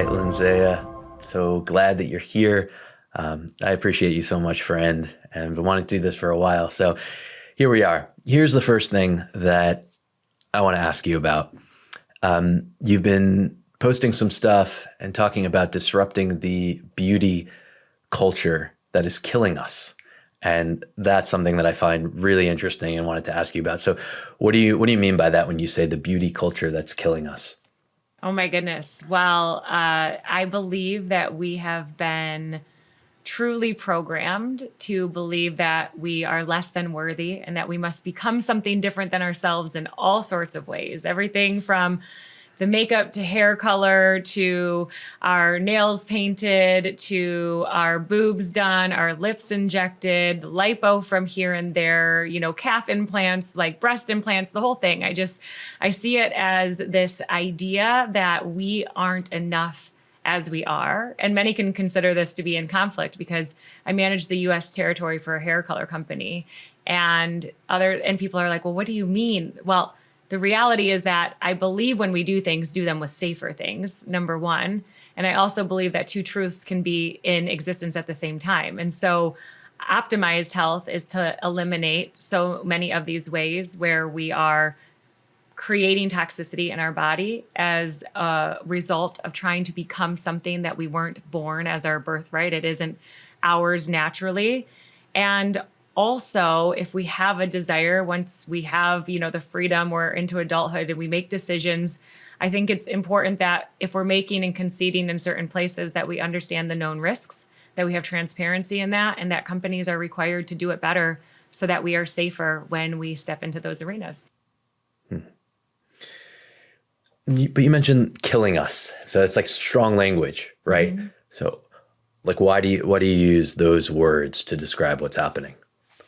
right, Lindsaya. So glad that you're here. I appreciate you so much, friend, and I've been wanting to do this for a while. So here we are. Here's the first thing that I want to ask you about. You've been posting some stuff and talking about disrupting the beauty culture that is killing us. And that's something that I find really interesting and wanted to ask you about. So what do you mean by that when you say the beauty culture that's killing us? Oh my goodness. Well, I believe that we have been truly programmed to believe that we are less than worthy and that we must become something different than ourselves in all sorts of ways. Everything from the makeup to hair color to our nails painted to our boobs done, our lips injected, lipo from here and there, calf implants, like breast implants, the whole thing. I see it as this idea that we aren't enough as we are. And many can consider this to be in conflict because I manage the US territory for a hair color company. And people are like, well, what do you mean? Well, the reality is that I believe when we do things, do them with safer things, number one. And I also believe that two truths can be in existence at the same time. And so optimized health is to eliminate so many of these ways where we are creating toxicity in our body as a result of trying to become something that we weren't born as our birthright. It isn't ours naturally. And also, if we have a desire, once we have, the freedom, we're into adulthood and we make decisions, I think it's important that if we're making and conceding in certain places that we understand the known risks, that we have transparency in that, and that companies are required to do it better so that we are safer when we step into those arenas. But you mentioned killing us. So it's like strong language, right? Mm-hmm. So like, why do you use those words to describe what's happening?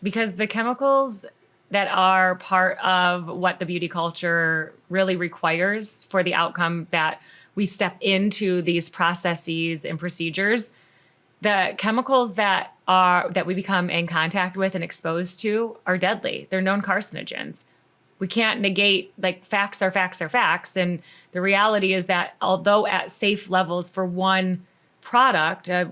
Because the chemicals that are part of what the beauty culture really requires for the outcome that we step into these processes and procedures, the chemicals that we become in contact with and exposed to are deadly. They're known carcinogens. We can't negate, facts are facts are facts. And the reality is that although at safe levels for one product, a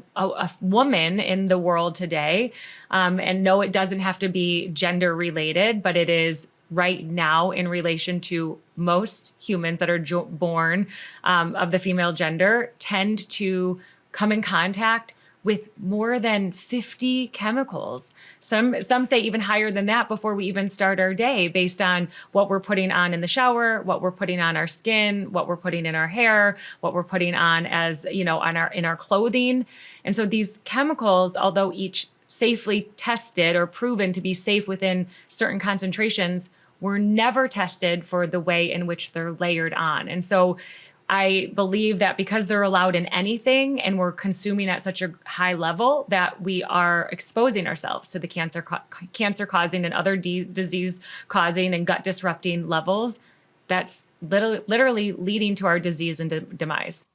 woman in the world today, and no, it doesn't have to be gender related, but it is right now in relation to most humans that are born of the female gender tend to come in contact with more than 50 chemicals. Some say even higher than that before we even start our day, based on what we're putting on in the shower, what we're putting on our skin, what we're putting in our hair, what we're putting on as, in our clothing. And so these chemicals, although each safely tested or proven to be safe within certain concentrations, were never tested for the way in which they're layered on. And so I believe that because they're allowed in anything and we're consuming at such a high level that we are exposing ourselves to the cancer causing and other disease causing and gut disrupting levels, that's literally leading to our disease and demise.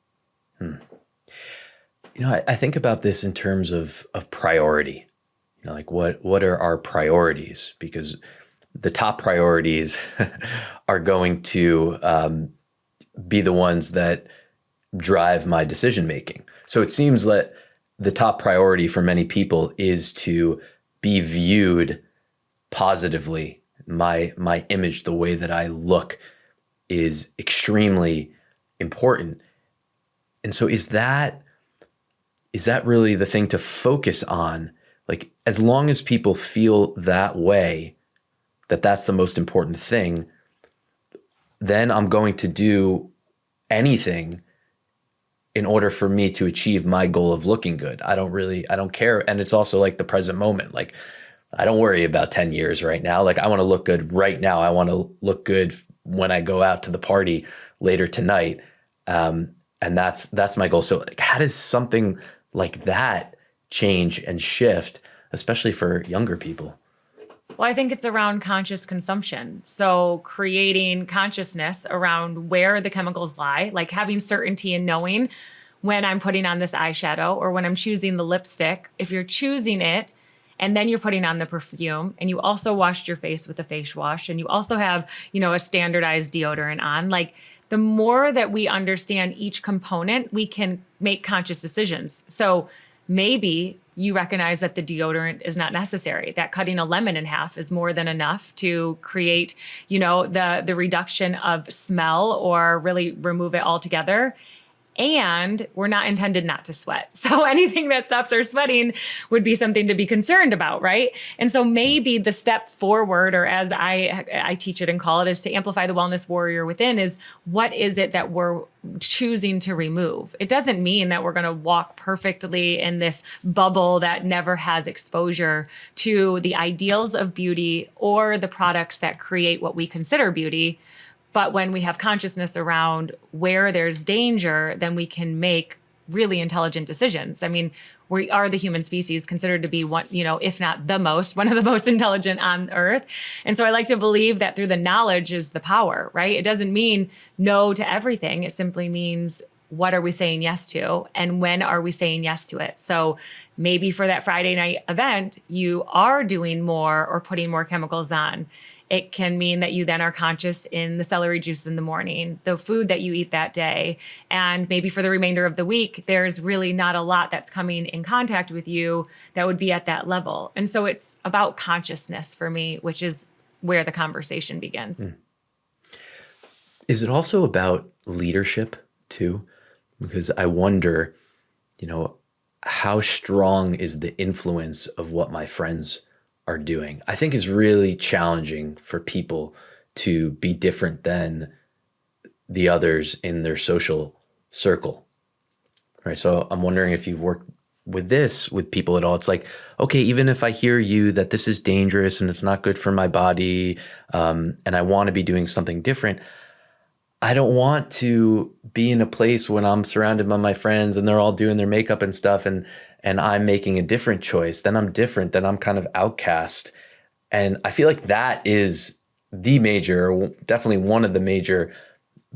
I think about this in terms of priority. What are our priorities? Because the top priorities are going to be the ones that drive my decision making. So it seems that the top priority for many people is to be viewed positively. My image, the way that I look, is extremely important. And so is that really the thing to focus on? Like, as long as people feel that way, that's the most important thing, then I'm going to do anything in order for me to achieve my goal of looking good. I don't care. And it's also like the present moment. Like, I don't worry about 10 years right now. Like, I want to look good right now. I want to look good when I go out to the party later tonight. And that's my goal. So like, how does something like that change and shift, especially for younger people? Well, I think it's around conscious consumption. So creating consciousness around where the chemicals lie, like having certainty in knowing when I'm putting on this eyeshadow or when I'm choosing the lipstick. If you're choosing it and then you're putting on the perfume, and you also washed your face with a face wash, and you also have, a standardized deodorant on. Like, the more that we understand each component, we can make conscious decisions. So maybe you recognize that the deodorant is not necessary, that cutting a lemon in half is more than enough to create, the reduction of smell or really remove it altogether. And we're not intended not to sweat. So anything that stops our sweating would be something to be concerned about, right? And so maybe the step forward, or as I teach it and call it, is to amplify the wellness warrior within, is what is it that we're choosing to remove? It doesn't mean that we're going to walk perfectly in this bubble that never has exposure to the ideals of beauty or the products that create what we consider beauty. But when we have consciousness around where there's danger, then we can make really intelligent decisions. I mean, we are the human species considered to be one, if not the most, one of the most intelligent on earth. And so I like to believe that through the knowledge is the power, right? It doesn't mean no to everything. It simply means, what are we saying yes to? And when are we saying yes to it? So maybe for that Friday night event, you are doing more or putting more chemicals on. It can mean that you then are conscious in the celery juice in the morning, the food that you eat that day. And maybe for the remainder of the week, there's really not a lot that's coming in contact with you that would be at that level. And so it's about consciousness for me, which is where the conversation begins. Is it also about leadership too? Because I wonder, how strong is the influence of what my friends are doing? I think it's really challenging for people to be different than the others in their social circle, right? So I'm wondering if you've worked with people at all. It's like, okay, even if I hear you that this is dangerous and it's not good for my body, and I want to be doing something different, I don't want to be in a place when I'm surrounded by my friends and they're all doing their makeup and stuff, and I'm making a different choice. Then I'm different. Then I'm kind of outcast. And I feel like that is definitely one of the major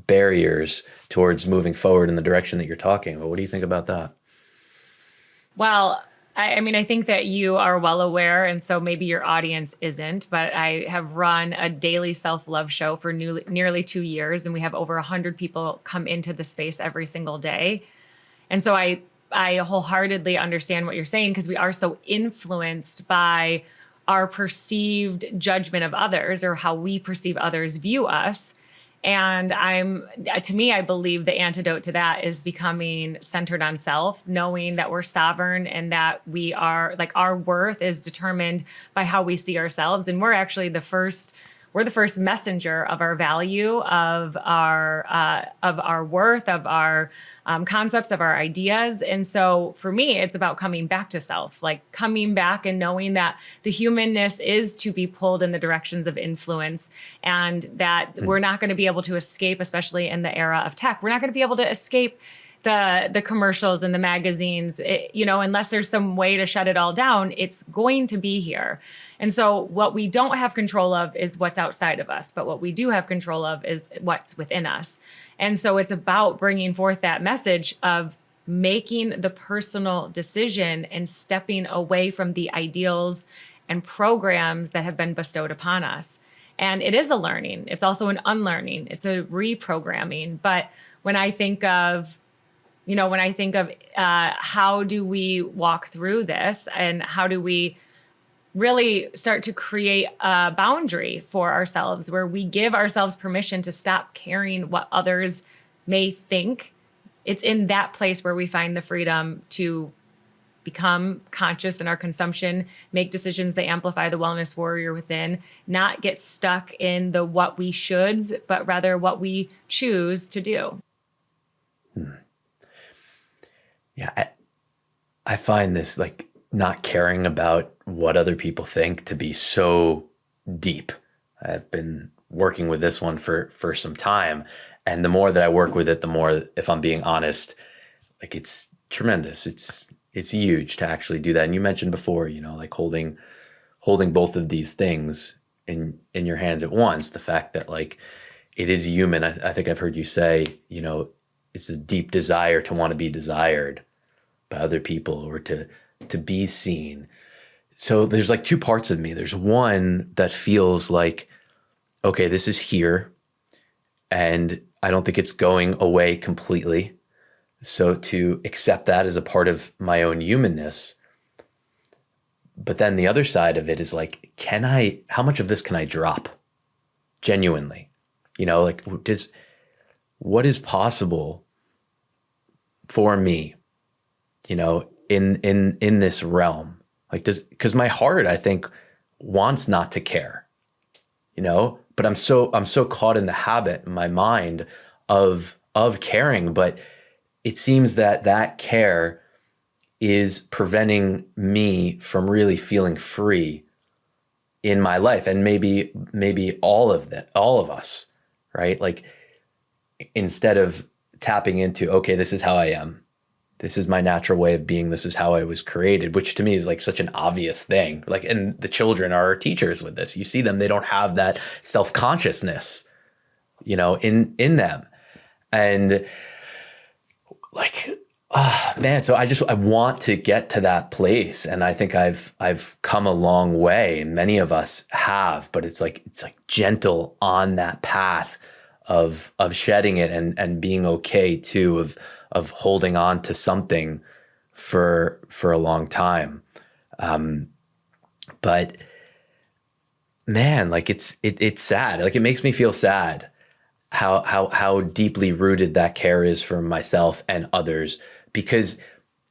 barriers towards moving forward in the direction that you're talking about. What do you think about that? Well, I think that you are well aware, and so maybe your audience isn't, but I have run a daily self-love show for nearly 2 years, and we have over 100 people come into the space every single day. And so I wholeheartedly understand what you're saying, because we are so influenced by our perceived judgment of others, or how we perceive others view us. And I believe the antidote to that is becoming centered on self, knowing that we're sovereign and that we are, like, our worth is determined by how we see ourselves. And we're actually the first messenger of our value, of our worth, of our concepts, of our ideas. And so for me, it's about coming back to self, like coming back and knowing that the humanness is to be pulled in the directions of influence, and that we're not going to be able to escape, especially in the era of tech. We're not going to be able to escape the commercials and the magazines, unless there's some way to shut it all down. It's going to be here. And so what we don't have control of is what's outside of us, but what we do have control of is what's within us. And so it's about bringing forth that message of making the personal decision and stepping away from the ideals and programs that have been bestowed upon us. And it is a learning. It's also an unlearning. It's a reprogramming. But when I think of how do we walk through this, and how do we really start to create a boundary for ourselves where we give ourselves permission to stop caring what others may think, it's in that place where we find the freedom to become conscious in our consumption, make decisions that amplify the wellness warrior within, not get stuck in the what we shoulds, but rather what we choose to do. Yeah, I find this, like, not caring about what other people think to be so deep. I've been working with this one for some time. And the more that I work with it, the more, if I'm being honest, like, it's tremendous. It's huge to actually do that. And you mentioned before, like holding both of these things in your hands at once. The fact that, like, it is human. I think I've heard you say, it's a deep desire to want to be desired by other people, or to be seen. So there's like two parts of me. There's one that feels like, okay, this is here and I don't think it's going away completely. So to accept that as a part of my own humanness. But then the other side of it is like, how much of this can I drop genuinely? Like what is possible for me, in this realm? Like because my heart, I think, wants not to care, but I'm so caught in the habit in my mind of caring, but it seems that care is preventing me from really feeling free in my life. And maybe all of us, right? Like instead of tapping into, okay, this is how I am. This is my natural way of being. This is how I was created, which to me is like such an obvious thing. Like, and the children are our teachers with this. You see them, they don't have that self-consciousness, in them. And like, man, so I want to get to that place. And I think I've come a long way, and many of us have, but it's like gentle on that path of shedding it and being okay too, of holding on to something for a long time. But man, like it's sad. Like it makes me feel sad how deeply rooted that care is for myself and others, because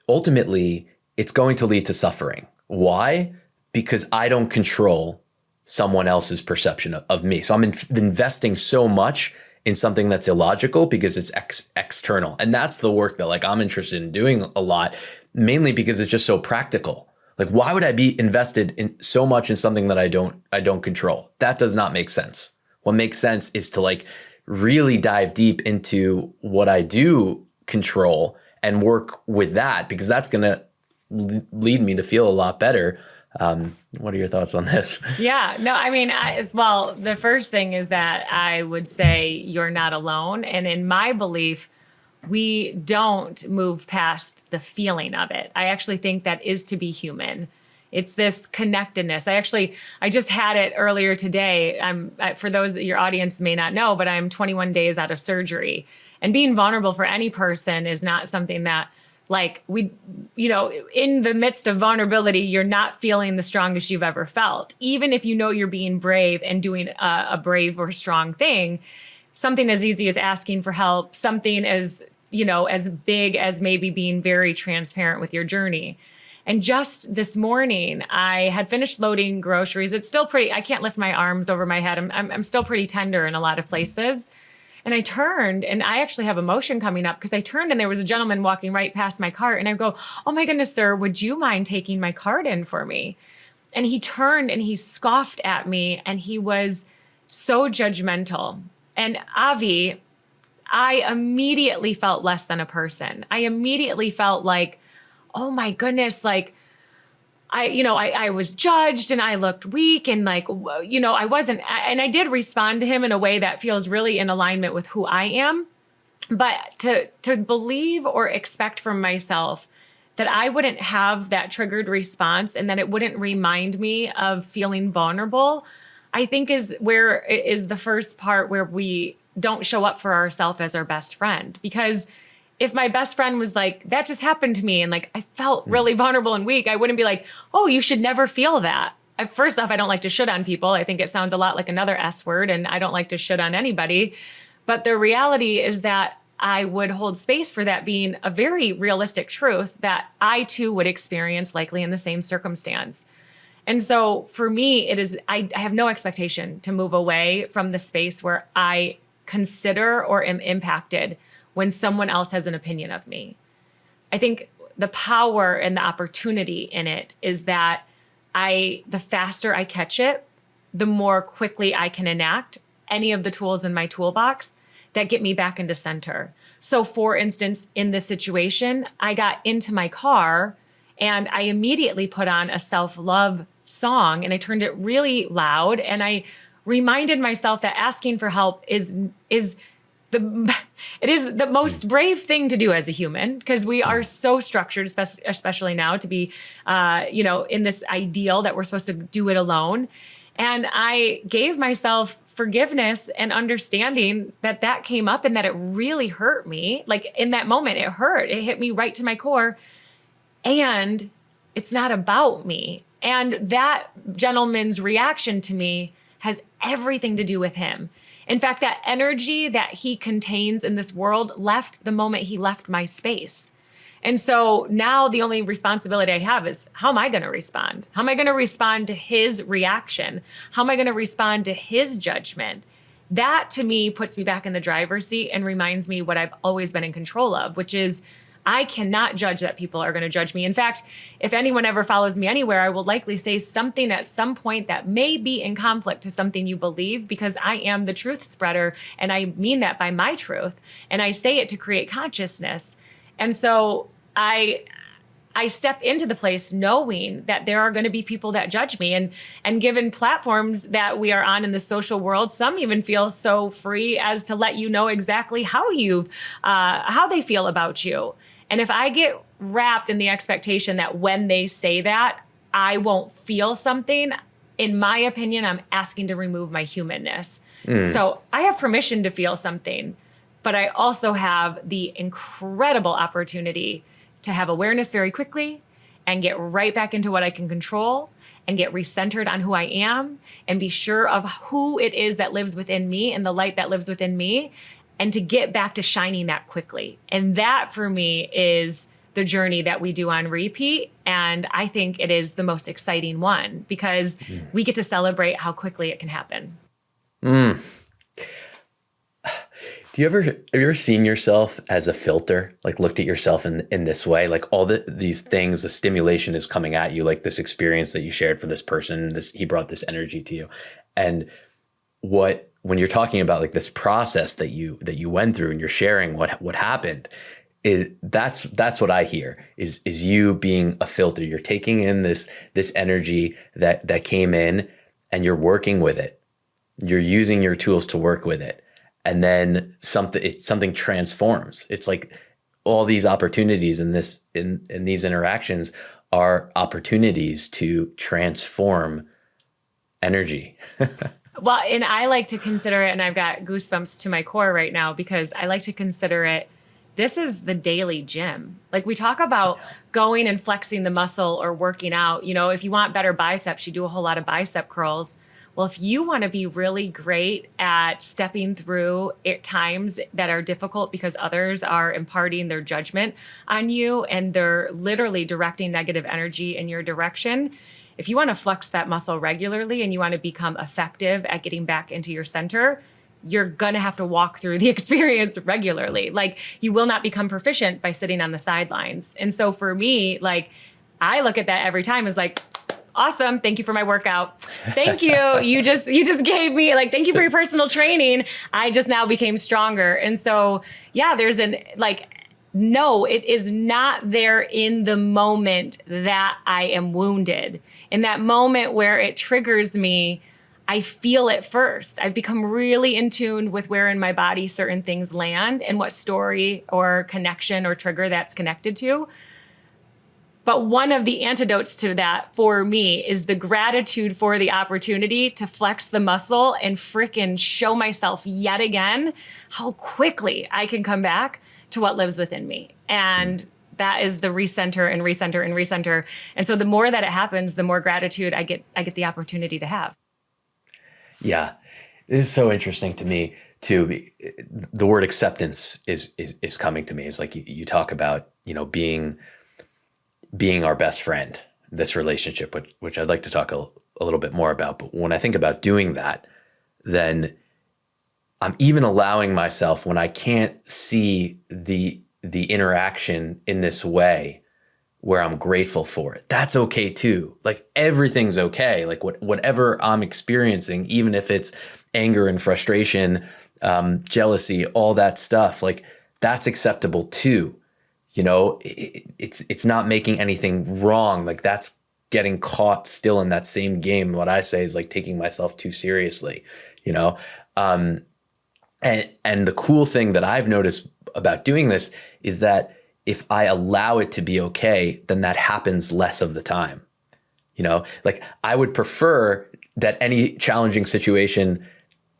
ultimately it's going to lead to suffering. Why? Because I don't control someone else's perception of me. So I'm investing so much in something that's illogical because it's external. And that's the work that like I'm interested in doing a lot, mainly because it's just so practical. Like, why would I be invested in so much in something that I don't control? That does not make sense. What makes sense is to like really dive deep into what I do control and work with that, because that's going to lead me to feel a lot better. What are your thoughts on this? Yeah, no, I mean, well, the first thing is that I would say you're not alone. And in my belief, we don't move past the feeling of it. I actually think that is to be human. It's this connectedness. I just had it earlier today. For those your audience may not know, but I'm 21 days out of surgery. And being vulnerable for any person is not something that, like, in the midst of vulnerability, you're not feeling the strongest you've ever felt. Even if you know you're being brave and doing a brave or strong thing, something as easy as asking for help, something as big as maybe being very transparent with your journey. And just this morning, I had finished loading groceries. It's still pretty, I can't lift my arms over my head. I'm still pretty tender in a lot of places. And I turned, and I actually have emotion coming up because I turned and there was a gentleman walking right past my cart. And I go, "Oh my goodness, sir, would you mind taking my cart in for me?" And he turned and he scoffed at me, and he was so judgmental. And Avi, I immediately felt less than a person. I immediately felt like, oh my goodness, like, I was judged and I looked weak and like, I wasn't, and I did respond to him in a way that feels really in alignment with who I am. But to believe or expect from myself that I wouldn't have that triggered response and that it wouldn't remind me of feeling vulnerable, I think is the first part where we don't show up for ourselves as our best friend. Because if my best friend was like, that just happened to me, and like I felt really vulnerable and weak, I wouldn't be like, oh, you should never feel that. First off, I don't like to shit on people. I think it sounds a lot like another S word, and I don't like to shit on anybody. But the reality is that I would hold space for that being a very realistic truth that I too would experience likely in the same circumstance. And so for me, it is, I have no expectation to move away from the space where I consider or am impacted when someone else has an opinion of me. I think the power and the opportunity in it is that the faster I catch it, the more quickly I can enact any of the tools in my toolbox that get me back into center. So for instance, in this situation, I got into my car and I immediately put on a self-love song and I turned it really loud. And I reminded myself that asking for help is it is the most brave thing to do as a human, because we are so structured, especially now, to be, in this ideal that we're supposed to do it alone. And I gave myself forgiveness and understanding that came up and that it really hurt me. Like in that moment, it hurt. It hit me right to my core. And it's not about me. And that gentleman's reaction to me has everything to do with him. In fact, that energy that he contains in this world left the moment he left my space. And so now the only responsibility I have is, how am I going to respond? How am I going to respond to his reaction? How am I going to respond to his judgment? That to me puts me back in the driver's seat and reminds me what I've always been in control of, which is I cannot judge that people are going to judge me. In fact, if anyone ever follows me anywhere, I will likely say something at some point that may be in conflict to something you believe, because I am the truth spreader. And I mean that by my truth. And I say it to create consciousness. And so I step into the place knowing that there are going to be people that judge me, and given platforms that we are on in the social world, some even feel so free as to let you know exactly how they feel about you. And if I get wrapped in the expectation that when they say that, I won't feel something, in my opinion, I'm asking to remove my humanness. So I have permission to feel something, but I also have the incredible opportunity to have awareness very quickly and get right back into what I can control and get recentered on who I am and be sure of who it is that lives within me and the light that lives within me, and to get back to shining that quickly. And that for me is the journey that we do on repeat. And I think it is the most exciting one, because we get to celebrate how quickly it can happen. Have you ever seen yourself as a filter? Like looked at yourself in this way, like all these things, the stimulation is coming at you, like this experience that you shared for this person, he brought this energy to you. And when you're talking about like this process that you went through and you're sharing what happened, that's what I hear is you being a filter. You're taking in this energy that came in and you're working with it. You're using your tools to work with it. And then something transforms. It's like all these opportunities in these interactions are opportunities to transform energy. Well, and I like to consider it, and I've got goosebumps to my core right now, because I like to consider it, this is the daily gym. Like we talk about going and flexing the muscle or working out. If you want better biceps, you do a whole lot of bicep curls. Well, if you want to be really great at stepping through times that are difficult because others are imparting their judgment on you and they're literally directing negative energy in your direction, if you want to flex that muscle regularly and you want to become effective at getting back into your center, you're going to have to walk through the experience regularly. Like you will not become proficient by sitting on the sidelines. And so for me, like I look at that every time as like, awesome. Thank you for my workout. Thank you. You just gave me thank you for your personal training. I just now became stronger. And so, there's no, it is not there in the moment that I am wounded. In that moment where it triggers me, I feel it first. I've become really in tune with where in my body certain things land and what story or connection or trigger that's connected to. But one of the antidotes to that for me is the gratitude for the opportunity to flex the muscle and frickin' show myself yet again how quickly I can come back to what lives within me. And that is the recenter and recenter and recenter. And so the more that it happens, the more gratitude I get the opportunity to have. Yeah. It is so interesting to me too. The word acceptance is coming to me. It's like you talk about, being our best friend, this relationship, which I'd like to talk a little bit more about. But when I think about doing that, then I'm even allowing myself, when I can't see the interaction in this way where I'm grateful for it, that's okay too. Like everything's okay. Like whatever I'm experiencing, even if it's anger and frustration, jealousy, all that stuff, like that's acceptable too. It's not making anything wrong. Like that's getting caught still in that same game. What I say is like taking myself too seriously, and And the cool thing that I've noticed about doing this is that if I allow it to be okay, then that happens less of the time. Like I would prefer that any challenging situation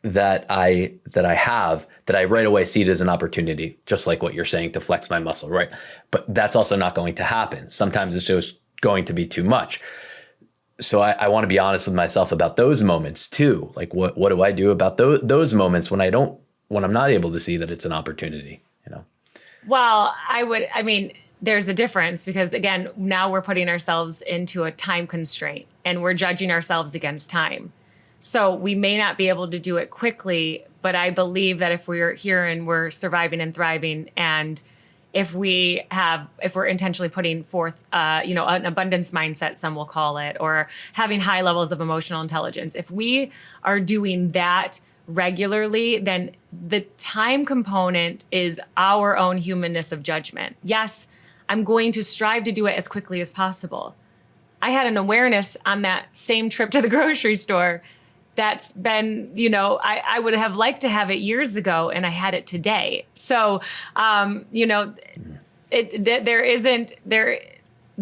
that I have, that I right away see it as an opportunity, just like what you're saying, to flex my muscle, right? But that's also not going to happen. Sometimes it's just going to be too much. So I want to be honest with myself about those moments too. Like what do I do about those moments when I'm not able to see that it's an opportunity, Well, there's a difference because again, now we're putting ourselves into a time constraint and we're judging ourselves against time. So we may not be able to do it quickly, but I believe that if we're here and we're surviving and thriving, and if we're intentionally putting forth, an abundance mindset, some will call it, or having high levels of emotional intelligence, if we are doing that regularly, then the time component is our own humanness of judgment. Yes, I'm going to strive to do it as quickly as possible. I had an awareness on that same trip to the grocery store that's been, I would have liked to have it years ago, and I had it today. So, the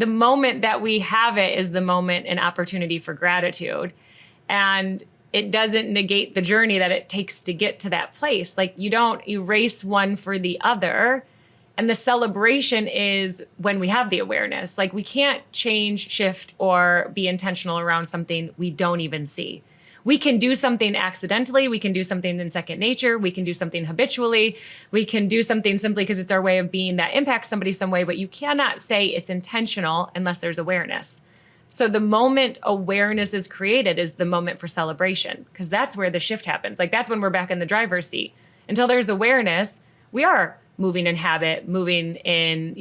moment that we have it is the moment and opportunity for gratitude. And it doesn't negate the journey that it takes to get to that place. Like you don't erase one for the other. And the celebration is when we have the awareness. Like we can't change, shift, or be intentional around something we don't even see. We can do something accidentally. We can do something in second nature. We can do something habitually. We can do something simply because it's our way of being that impacts somebody some way, but you cannot say it's intentional unless there's awareness. So the moment awareness is created is the moment for celebration, because that's where the shift happens. Like that's when we're back in the driver's seat. Until there's awareness, we are moving in habit, moving in,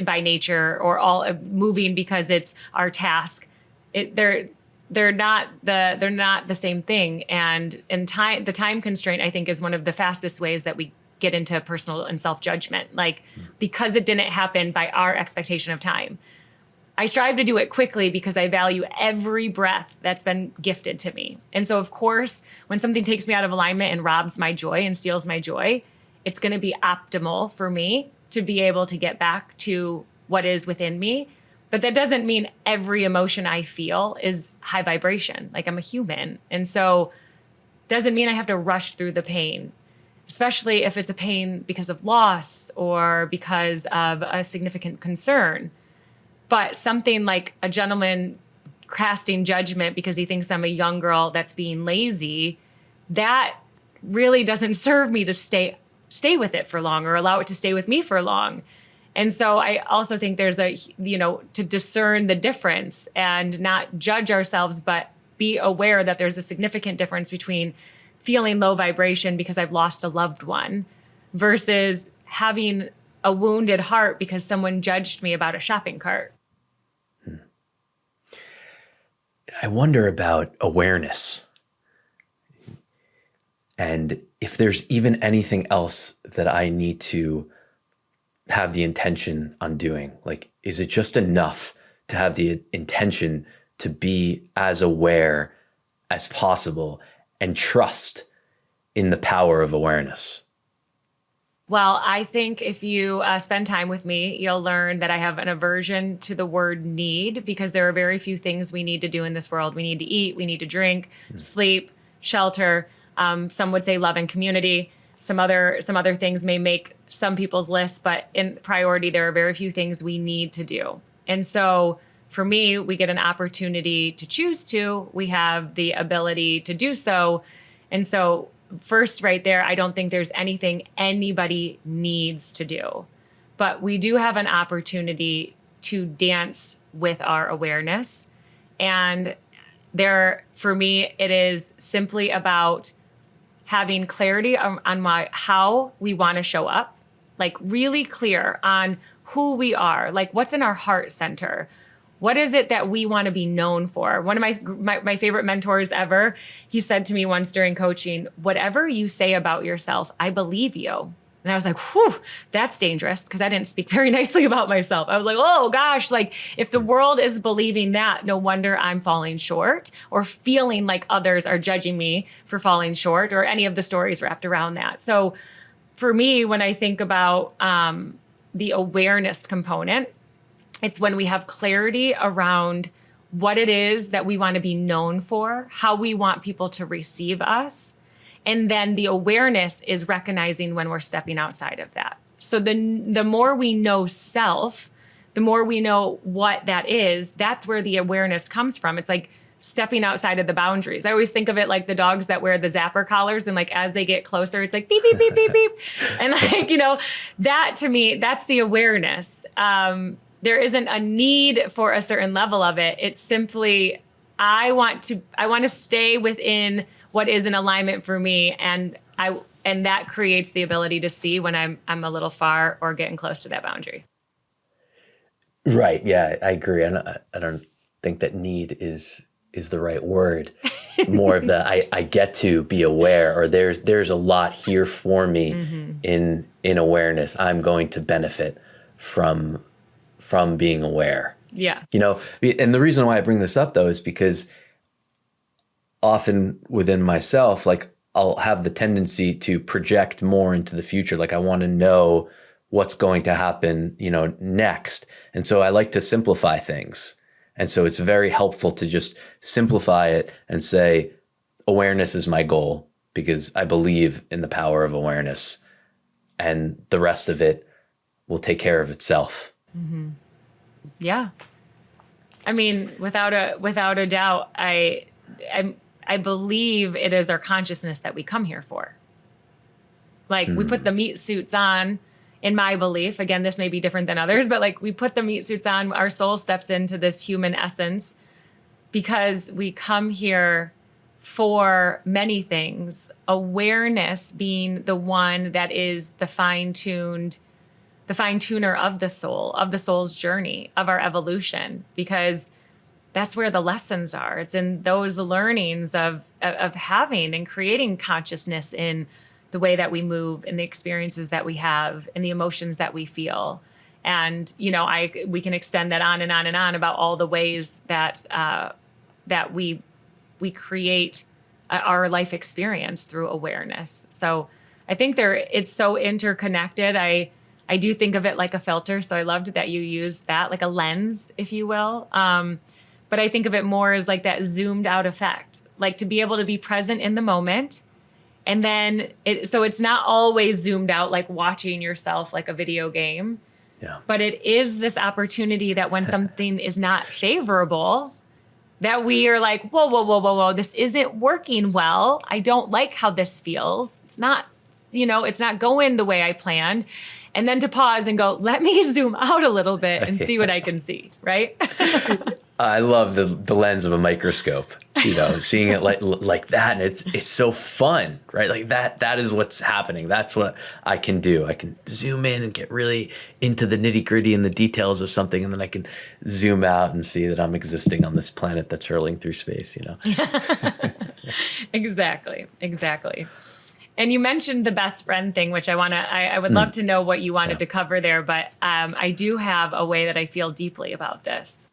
by nature, or all moving because it's our task. They're not the same thing. And the time constraint, I think, is one of the fastest ways that we get into personal and self-judgment. Like because it didn't happen by our expectation of time. I strive to do it quickly because I value every breath that's been gifted to me. And so, of course, when something takes me out of alignment and robs my joy and steals my joy, it's going to be optimal for me to be able to get back to what is within me. But that doesn't mean every emotion I feel is high vibration. Like I'm a human. And so doesn't mean I have to rush through the pain, especially if it's a pain because of loss or because of a significant concern. But something like a gentleman casting judgment because he thinks I'm a young girl that's being lazy, that really doesn't serve me to stay with it for long or allow it to stay with me for long. And so I also think there's to discern the difference and not judge ourselves, but be aware that there's a significant difference between feeling low vibration because I've lost a loved one versus having a wounded heart because someone judged me about a shopping cart. I wonder about awareness and if there's even anything else that I need to have the intention on doing. Like, is it just enough to have the intention to be as aware as possible and trust in the power of awareness? Well, I think if you spend time with me, you'll learn that I have an aversion to the word need because there are very few things we need to do in this world. We need to eat, we need to drink, sleep, shelter. Some would say love and community. Some other things may make some people's lists, but in priority, there are very few things we need to do. And so for me, we get an opportunity to choose to. We have the ability to do so. And so first, right there, I don't think there's anything anybody needs to do. But we do have an opportunity to dance with our awareness. And for me, it is simply about having clarity on how we want to show up, like really clear on who we are, like what's in our heart center. What is it that we want to be known for? One of my favorite mentors ever, he said to me once during coaching, whatever you say about yourself, I believe you. And I was like, whew, that's dangerous, because I didn't speak very nicely about myself. I was like, oh gosh, like if the world is believing that, no wonder I'm falling short or feeling like others are judging me for falling short, or any of the stories wrapped around that. So for me, when I think about the awareness component, it's when we have clarity around what it is that we want to be known for, how we want people to receive us. And then the awareness is recognizing when we're stepping outside of that. So the more we know self, the more we know what that is, that's where the awareness comes from. It's like stepping outside of the boundaries. I always think of it like the dogs that wear the zapper collars, and like as they get closer, it's like beep, beep, beep, beep, beep. And like, that to me, that's the awareness. There isn't a need for a certain level of it. It's simply, I want to stay within what is in alignment for me. And that creates the ability to see when I'm a little far or getting close to that boundary. Right. Yeah, I agree. And I don't think that need is the right word. More of the I get to be aware, or there's a lot here for me in awareness. I'm going to benefit from being aware. Yeah. And the reason why I bring this up though is because often within myself, like I'll have the tendency to project more into the future. Like I want to know what's going to happen, next. And so I like to simplify things. And so it's very helpful to just simplify it and say, awareness is my goal, because I believe in the power of awareness, and the rest of it will take care of itself. Mm-hmm. Yeah. I mean, without a doubt, I believe it is our consciousness that we come here for. Like we put the meat suits on, in my belief. Again, this may be different than others, but like we put the meat suits on, our soul steps into this human essence because we come here for many things. Awareness being the one that is the fine-tuner of the soul's journey, of our evolution, because that's where the lessons are. It's in those learnings of having and creating consciousness in the way that we move, and the experiences that we have, and the emotions that we feel. And, we can extend that on and on and on about all the ways that we create our life experience through awareness. So I think it's so interconnected. I do think of it like a filter. So I loved that you used that, like a lens, if you will. But I think of it more as like that zoomed out effect, like to be able to be present in the moment. And then so it's not always zoomed out, like watching yourself like a video game. Yeah. But it is this opportunity that when something is not favorable, that we are like, whoa, this isn't working well. I don't like how this feels. It's not, it's not going the way I planned. And then to pause and go, let me zoom out a little bit and see what I can see, right? I love the lens of a microscope, seeing it like that. And it's so fun, right? Like that is what's happening. That's what I can do. I can zoom in and get really into the nitty gritty and the details of something. And then I can zoom out and see that I'm existing on this planet that's hurling through space, Exactly. And you mentioned the best friend thing, which I would love to know what you wanted to cover there. But I do have a way that I feel deeply about this.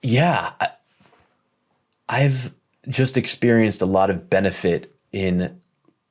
Yeah, I've just experienced a lot of benefit in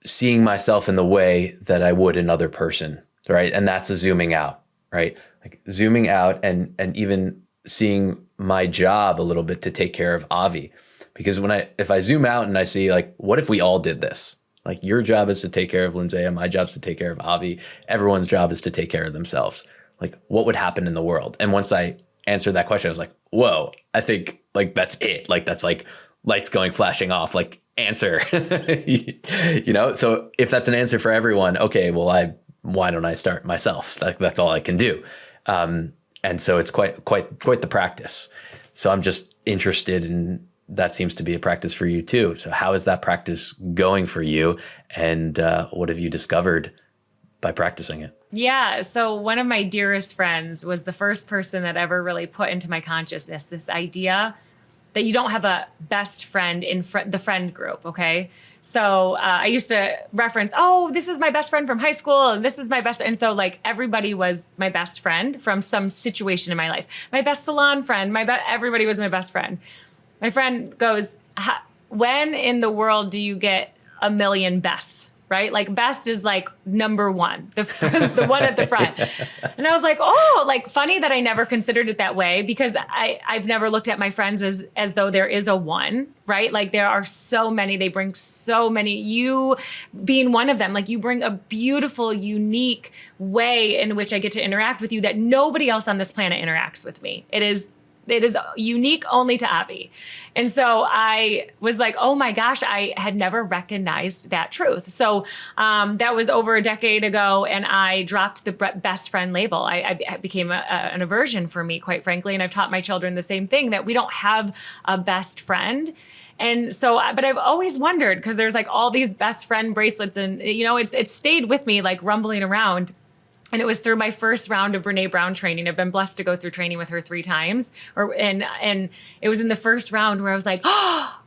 seeing myself in the way that I would another person, right? And that's a zooming out, right? Like zooming out and even seeing my job a little bit to take care of Avi. Because if I zoom out and I see like, what if we all did this? Like your job is to take care of Lindsaya, my job is to take care of Avi, everyone's job is to take care of themselves. Like what would happen in the world? And once I answered that question, I was like, whoa, I think like that's it. Like that's like lights flashing off, like answer, So if that's an answer for everyone, okay, well, why don't I start myself? Like that's all I can do. And so it's quite the practice. So I'm just interested in, that seems to be a practice for you too. So how is that practice going for you? And what have you discovered by practicing it? Yeah. So one of my dearest friends was the first person that ever really put into my consciousness this idea that you don't have a best friend in the friend group. Okay. So I used to reference, oh, this is my best friend from high school, and this is my best. And so like everybody was my best friend from some situation in my life. My best salon friend, everybody was my best friend. My friend goes, when in the world do you get a million bests? Right? Like best is like number one, the one at the front. And I was like, oh, like funny that I never considered it that way, because I've never looked at my friends as though there is a one, right? Like there are so many, they bring so many, you being one of them, like you bring a beautiful, unique way in which I get to interact with you that nobody else on this planet interacts with me. It is unique only to Avi. And so I was like, oh my gosh, I had never recognized that truth. So that was over a decade ago, and I dropped the best friend label. I became an aversion for me, quite frankly. And I've taught my children the same thing, that we don't have a best friend. And so, but I've always wondered, because there's like all these best friend bracelets, and it's stayed with me like rumbling around. And it was through my first round of Brene Brown training. I've been blessed to go through training with her 3 times. And it was in the first round where I was like, oh,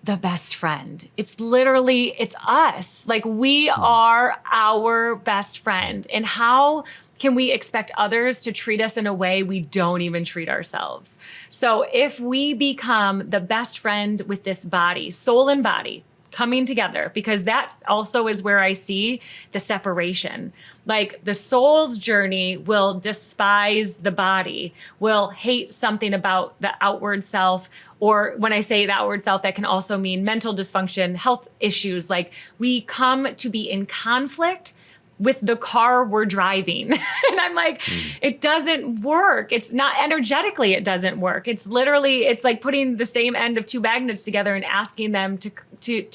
the best friend. It's us. Like we are our best friend. And how can we expect others to treat us in a way we don't even treat ourselves? So if we become the best friend with this body, soul and body, coming together, because that also is where I see the separation. Like the soul's journey will despise the body, will hate something about the outward self. Or when I say the outward self, that can also mean mental dysfunction, health issues. Like we come to be in conflict with the car we're driving. And I'm like, it doesn't work. It's not energetically, it doesn't work. It's literally, it's like putting the same end of 2 magnets together and asking them to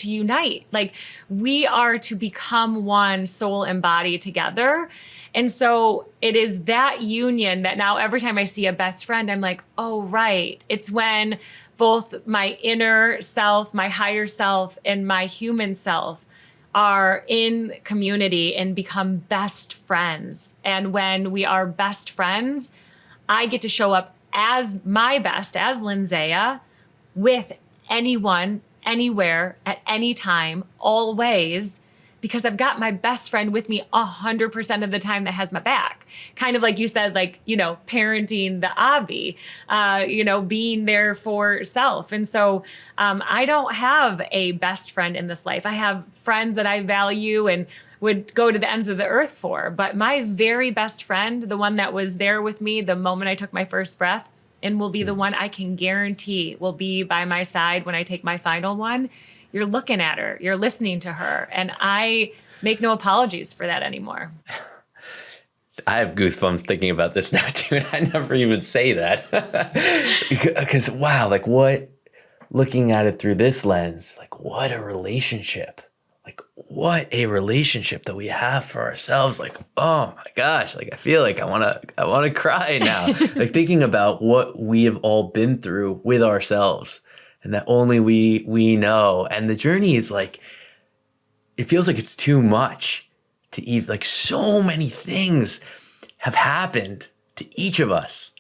unite. Like we are to become one, soul and body together. And so it is that union that now every time I see a best friend, I'm like, oh, right. It's when both my inner self, my higher self, and my human self are in community and become best friends. And when we are best friends, I get to show up as my best, as Lindsaya, with anyone, anywhere, at any time, always, because I've got my best friend with me 100% of the time that has my back. Kind of like you said, like, parenting the Avi, being there for self. And so I don't have a best friend in this life. I have friends that I value and would go to the ends of the earth for. But my very best friend, the one that was there with me the moment I took my first breath, and will be the one I can guarantee will be by my side when I take my final one, you're looking at her, you're listening to her. And I make no apologies for that anymore. I have goosebumps thinking about this now too, and I never even say that. Because wow, like looking at it through this lens, like what a relationship. Like what a relationship that we have for ourselves. Like, oh my gosh, like I feel like I wanna cry now. Like thinking about what we have all been through with ourselves. And that only we know. And the journey is like, it feels like it's too much to even, like so many things have happened to each of us,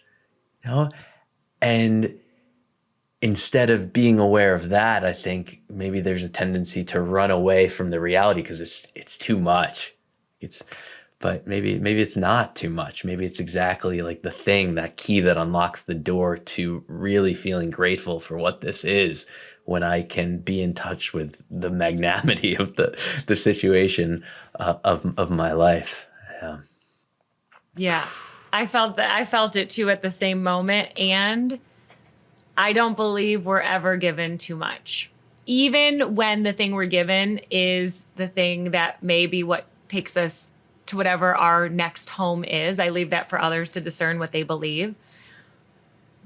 And instead of being aware of that, I think maybe there's a tendency to run away from the reality because it's too much. But maybe it's not too much. Maybe it's exactly like the thing, that key that unlocks the door to really feeling grateful for what this is, when I can be in touch with the magnanimity of the situation of my life. Yeah, I felt it too at the same moment. And I don't believe we're ever given too much. Even when the thing we're given is the thing that may be what takes us to whatever our next home is. I leave that for others to discern what they believe.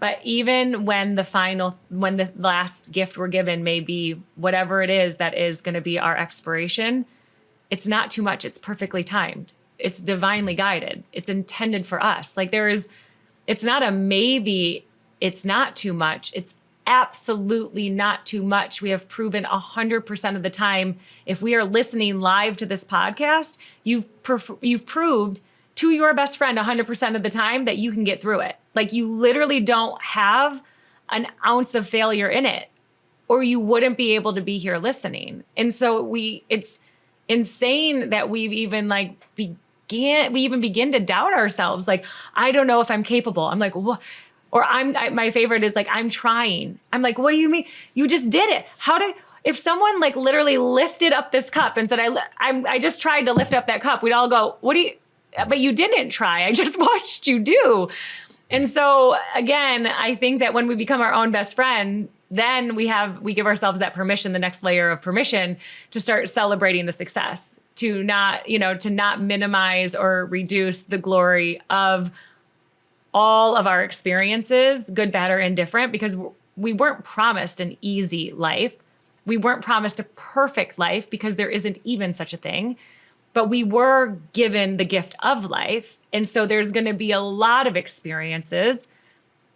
But even when the last gift we're given may be whatever it is that is going to be our expiration, it's not too much. It's perfectly timed. It's divinely guided. It's intended for us. Like it's not a maybe, it's not too much. It's absolutely not too much. We have proven 100% of the time, if we are listening live to this podcast, you've proved to your best friend 100% of the time that you can get through it. Like you literally don't have an ounce of failure in it. or you wouldn't be able to be here listening. And so it's insane that we even begin to doubt ourselves. Like, I don't know if I'm capable. I'm like, what? Or my favorite is like, I'm trying. I'm like, what do you mean? You just did it. If someone like literally lifted up this cup and said, I just tried to lift up that cup, we'd all go, but you didn't try. I just watched you do. And so again, I think that when we become our own best friend, then we give ourselves that permission, the next layer of permission, to start celebrating the success, to not minimize or reduce the glory of all of our experiences, good, bad, or indifferent, because we weren't promised an easy life. We weren't promised a perfect life, because there isn't even such a thing, but we were given the gift of life. And so there's going to be a lot of experiences.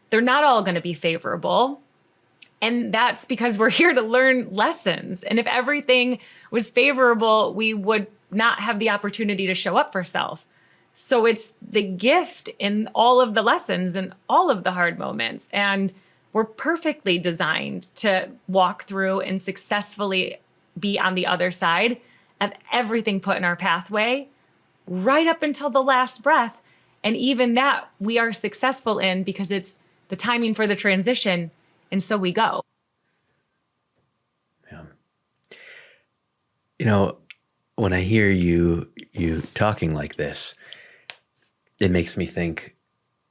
They're not all going to be favorable. And that's because we're here to learn lessons. And if everything was favorable, we would not have the opportunity to show up for self. So it's the gift in all of the lessons and all of the hard moments. And we're perfectly designed to walk through and successfully be on the other side of everything put in our pathway, right up until the last breath. And even that we are successful in, because it's the timing for the transition. And so we go. Yeah. You know, when I hear you talking like this, it makes me think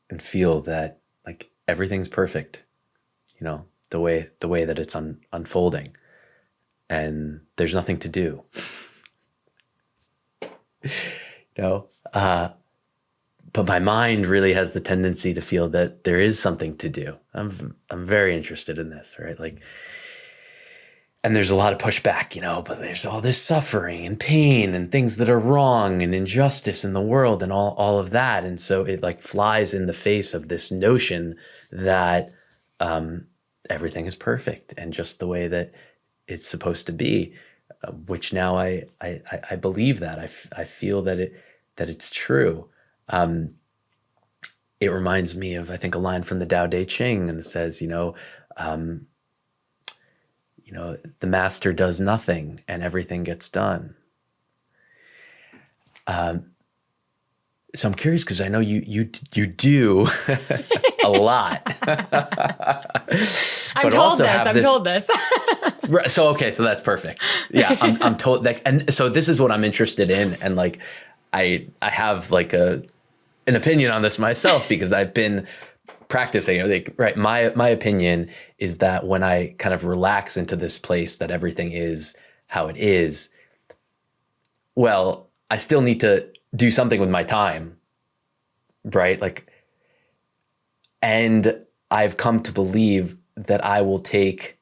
and feel that like everything's perfect, you know, the way that it's unfolding, and there's nothing to do. You know, but my mind really has the tendency to feel that there is something to do. I'm very interested in this, right? Like, and there's a lot of pushback, you know, but there's all this suffering and pain and things that are wrong and injustice in the world and all of that. And so it like flies in the face of this notion that everything is perfect and just the way that it's supposed to be, which now I believe that. I feel that it's true. It reminds me of, I think, a line from the Tao Te Ching, and it says, the master does nothing and everything gets done. So I'm curious, because I know you do a lot. I'm told this. Right, so that's perfect. Yeah, I'm told that, and so this is what I'm interested in, and like I have like an opinion on this myself, because I've been practicing. Like, right, my opinion is that when I kind of relax into this place that everything is how it is, well, I still need to do something with my time, right? Like, and I've come to believe that I will take.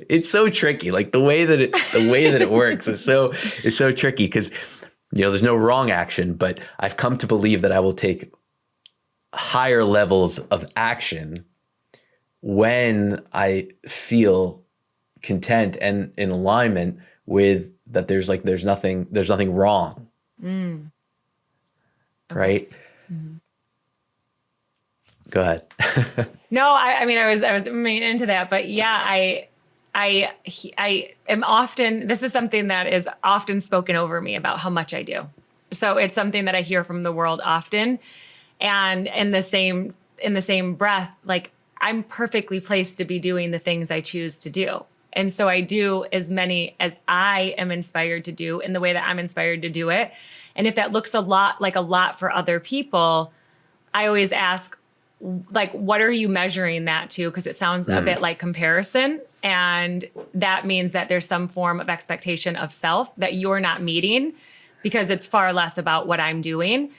It's so tricky. Like the way that it works is so tricky, because there's no wrong action, but I've come to believe that I will take higher levels of action when I feel content and in alignment with that. There's nothing wrong. Okay. Right? Mm-hmm. Go ahead. No, I mean, I was into that, but yeah, I am often, this is something that is often spoken over me about how much I do. So it's something that I hear from the world often. And in the same breath, like, I'm perfectly placed to be doing the things I choose to do. And so I do as many as I am inspired to do in the way that I'm inspired to do it. And if that looks a lot for other people, I always ask, like, what are you measuring that to? Because it sounds a bit like comparison. And that means that there's some form of expectation of self that you're not meeting, because it's far less about what I'm doing.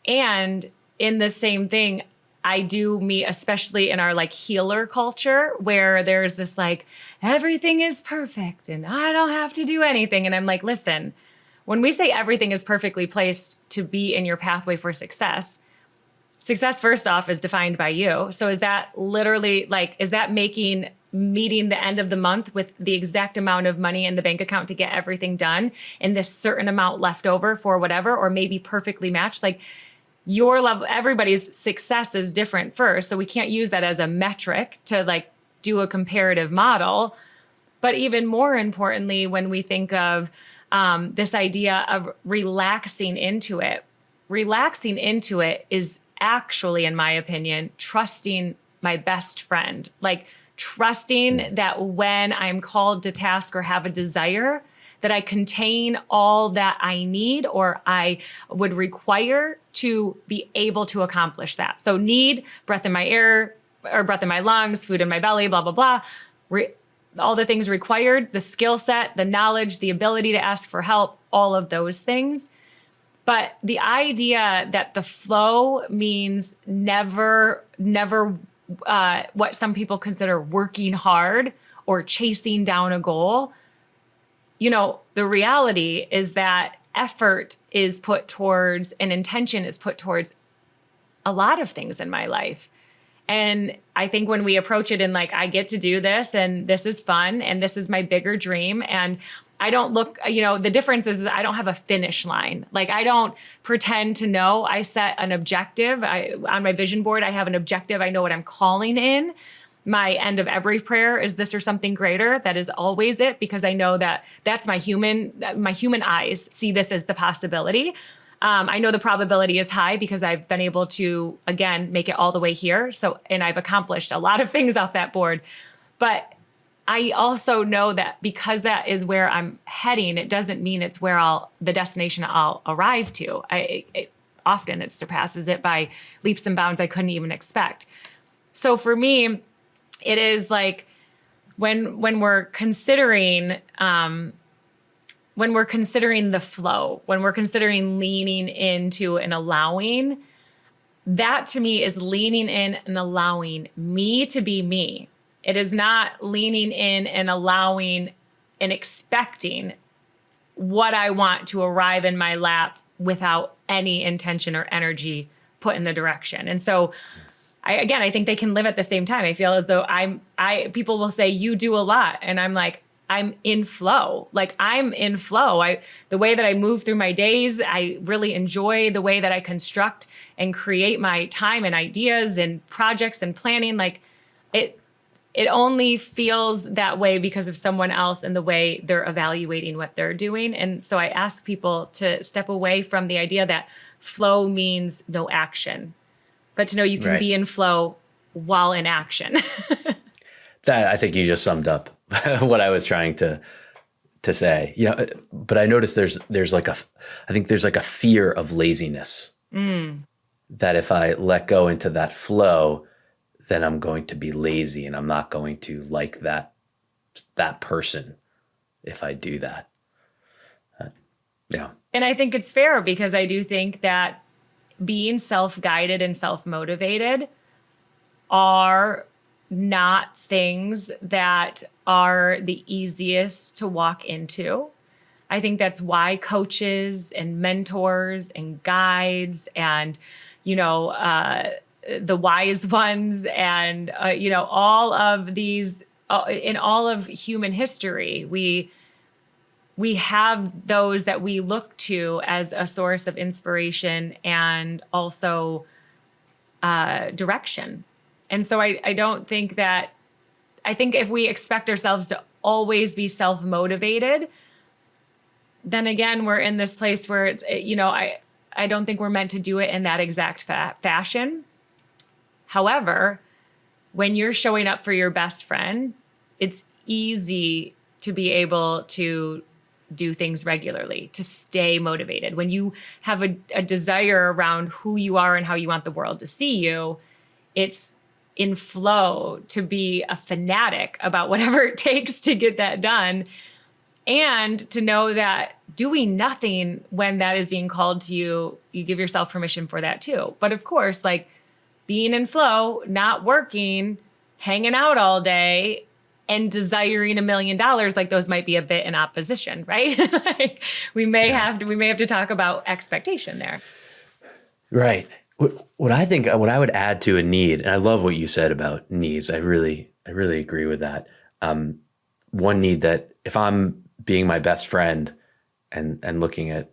And in the same thing, I do meet, especially in our like healer culture, where there's this like, everything is perfect and I don't have to do anything. And I'm like, listen, when we say everything is perfectly placed to be in your pathway for success, first off is defined by you. So is that literally like, is that meeting the end of the month with the exact amount of money in the bank account to get everything done and this certain amount left over for whatever, or maybe perfectly matched? Like, your level, everybody's success is different first. So we can't use that as a metric to like do a comparative model. But even more importantly, when we think of this idea of relaxing into it is actually, in my opinion, trusting my best friend. Like trusting that when I'm called to task or have a desire, that I contain all that I need or I would require to be able to accomplish that. So need, breath in my air or breath in my lungs, food in my belly, blah, blah, blah. All the things required, the skill set, the knowledge, the ability to ask for help, all of those things. But the idea that the flow means never what some people consider working hard or chasing down a goal. The reality is that effort is put towards and intention is put towards a lot of things in my life. And I think when we approach it in like, I get to do this and this is fun and this is my bigger dream. And I don't look, the difference is I don't have a finish line. Like I don't pretend to know. I set an objective. On my vision board, I have an objective. I know what I'm calling in. My end of every prayer is this or something greater. That is always it, because I know that that's my human eyes see this as the possibility. I know the probability is high because I've been able to, again, make it all the way here. And I've accomplished a lot of things off that board. But I also know that because that is where I'm heading, it doesn't mean it's where the destination I'll arrive to. Often it surpasses it by leaps and bounds I couldn't even expect. So for me, it is like when we're considering the flow, when we're considering leaning into and allowing, that to me is leaning in and allowing me to be me. It is not leaning in and allowing and expecting what I want to arrive in my lap without any intention or energy put in the direction. And so I think they can live at the same time. I feel as though people will say, you do a lot. And I'm like, I'm in flow. Like I'm in flow. The way that I move through my days, I really enjoy the way that I construct and create my time and ideas and projects and planning. Like it only feels that way because of someone else and the way they're evaluating what they're doing. And so I ask people to step away from the idea that flow means no action, but to know you can be in flow while in action. That, I think you just summed up what I was trying to say. But I noticed there's like a fear of laziness. That if I let go into that flow, then I'm going to be lazy and I'm not going to like that person if I do that. Yeah. And I think it's fair because I do think that being self-guided and self-motivated are not things that are the easiest to walk into. I think that's why coaches and mentors and guides and, the wise ones and, all of these, in all of human history, we have those that we look to as a source of inspiration and also direction. And so I don't think that, I think if we expect ourselves to always be self-motivated, then again, we're in this place where, I don't think we're meant to do it in that exact fashion. However, when you're showing up for your best friend, it's easy to be able to do things regularly, to stay motivated. When you have a desire around who you are and how you want the world to see you, it's in flow to be a fanatic about whatever it takes to get that done. And to know that doing nothing when that is being called to you, you give yourself permission for that too. But of course, like being in flow, not working, hanging out all day, and desiring $1 million, like those might be a bit in opposition, right? Like we may have to talk about expectation there. Right. What I would add to a need, and I love what you said about needs. I really agree with that. One need that if I'm being my best friend and looking at,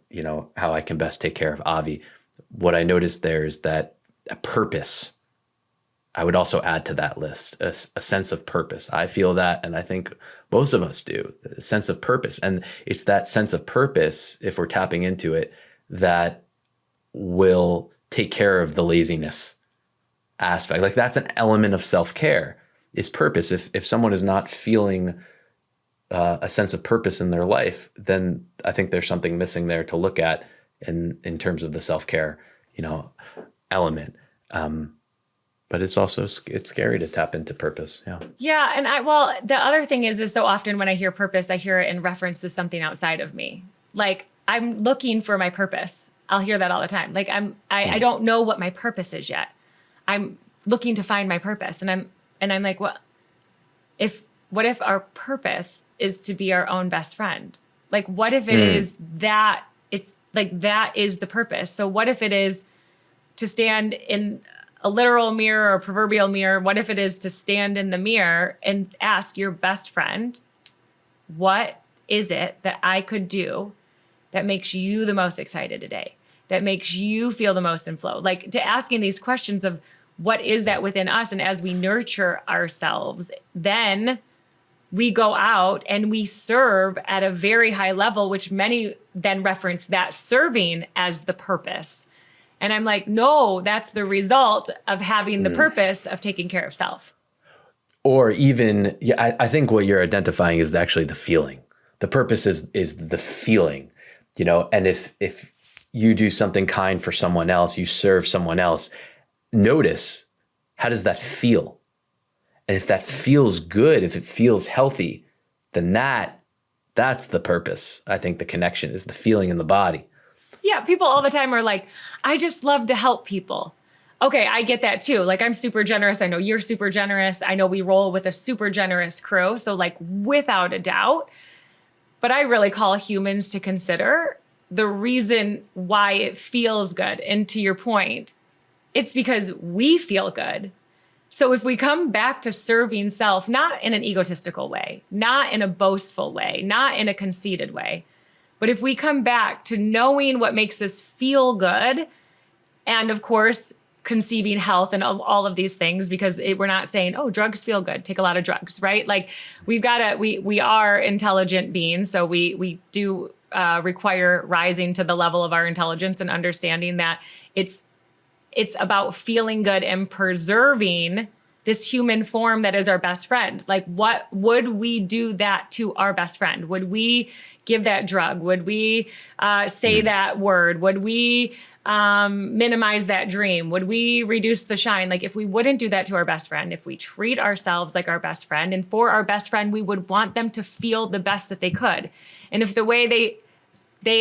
how I can best take care of Avi, what I noticed there is that a purpose I would also add to that list a sense of purpose. I feel that, and I think most of us do, a sense of purpose. And it's that sense of purpose, if we're tapping into it, that will take care of the laziness aspect. Like that's an element of self-care, is purpose. If someone is not feeling a sense of purpose in their life, then I think there's something missing there to look at in terms of the self-care, element. But it's also, it's scary to tap into purpose. Yeah. Yeah. And the other thing is so often when I hear purpose, I hear it in reference to something outside of me. Like I'm looking for my purpose. I'll hear that all the time. Like I don't know what my purpose is yet. I'm looking to find my purpose. And I'm like, what if our purpose is to be our own best friend? Like, what if it is that it's like, that is the purpose? So what if it is to stand in a literal mirror or proverbial mirror? What if it is to stand in the mirror and ask your best friend, what is it that I could do that makes you the most excited today, that makes you feel the most in flow? Like, to asking these questions of what is that within us? And as we nurture ourselves, then we go out and we serve at a very high level, which many then reference that serving as the purpose. And I'm like, no, that's the result of having the purpose of taking care of self. Or even, I think what you're identifying is actually the feeling. The purpose is the feeling, and if you do something kind for someone else, you serve someone else, notice, how does that feel? And if that feels good, if it feels healthy, then that's the purpose. I think the connection is the feeling in the body. Yeah, people all the time are like, I just love to help people. Okay, I get that too. Like, I'm super generous. I know you're super generous. I know we roll with a super generous crew. So like, without a doubt. But I really call humans to consider the reason why it feels good. And to your point, it's because we feel good. So if we come back to serving self, not in an egotistical way, not in a boastful way, not in a conceited way, but if we come back to knowing what makes us feel good, and of course, conceiving health and all of these things, because we're not saying, oh, drugs feel good, take a lot of drugs, right? Like we are intelligent beings. So we do require rising to the level of our intelligence and understanding that it's about feeling good and preserving this human form that is our best friend. Like, what would we do that to our best friend? Would we give that drug? Would we say that word? Would we minimize that dream? Would we reduce the shine? Like, if we wouldn't do that to our best friend, if we treat ourselves like our best friend, and for our best friend, we would want them to feel the best that they could. And if the way they